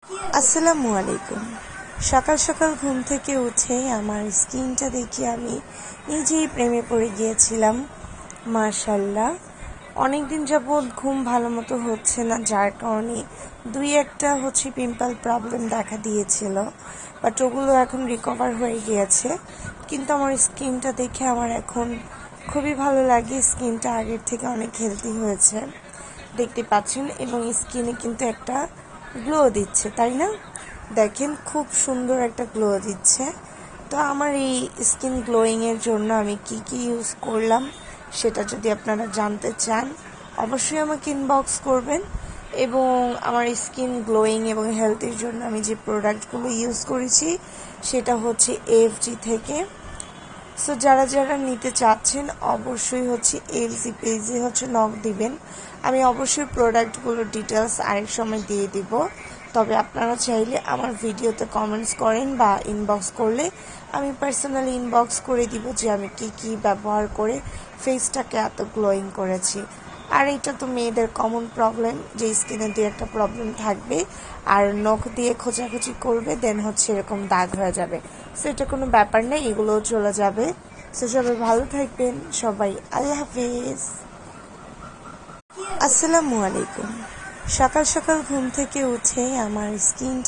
আসসালামু আলাইকুম। সকাল সকাল ঘুম থেকে উঠেই আমার স্কিনটা দেখে আমি নিজেই প্রেমে পড়ে গিয়েছিলাম। মাশাআল্লাহ, অনেকদিন যাবৎ ঘুম ভালো মতো হচ্ছে না, যার কারণে দুই একটা পিম্পল প্রবলেম দেখা দিয়েছিল, বাট ওগুলো এখন রিকভার হয়ে গিয়েছে। কিন্তু আমার স্কিনটা দেখে আমার এখন খুবই ভালো লাগে। স্কিনটা আগের থেকে অনেক হেলদি হয়েছে, দেখতে পাচ্ছেন, এবং স্কিনে কিন্তু একটা গ্লো দিচ্ছে, তাই না? দেখেন, খুব সুন্দর একটা গ্লো দিচ্ছে। তো আমার এই স্কিন গ্লোয়িংয়ের জন্য আমি কি কি ইউজ করলাম সেটা যদি আপনারা জানতে চান, অবশ্যই আমাকে ইনবক্স করবেন। এবং আমার স্কিন গ্লোয়িং এবং হেলথের জন্য আমি যে প্রোডাক্টগুলো ইউজ করেছি সেটা হচ্ছে এএফজি থেকে। সো যারা যারা নিতে চাচ্ছেন অবশ্যই এলসি পেজে নক দিবেন। আমি অবশ্যই প্রোডাক্টগুলোর ডিটেলস আরেক সময় দিয়ে দিব। তবে আপনারা চাইলে আমার ভিডিওতে কমেন্টস করেন বা ইনবক্স করলে আমি পার্সোনালি ইনবক্স করে দিব যে আমি কি কি ব্যবহার করে ফেসটাকে এত গ্লোয়িং করেছি। আর এটা তো মেয়েদের কমন প্রবলেম, যে স্কিনে দিয়ে একটা প্রবলেম থাকবে, আর নখ দিয়ে খোঁচাখুচি করবে, দেন এরকম দাগ হয়ে যাবে। সো এটা কোনো ব্যাপার নেই, এগুলোও চলে যাবে। সো সবাই ভালো থাকবেন, সবাই আল্লাহ হাফেজ। আসসালামু আলাইকুম। সকাল সকাল ঘুম থেকে উঠেই আমার স্কিনটা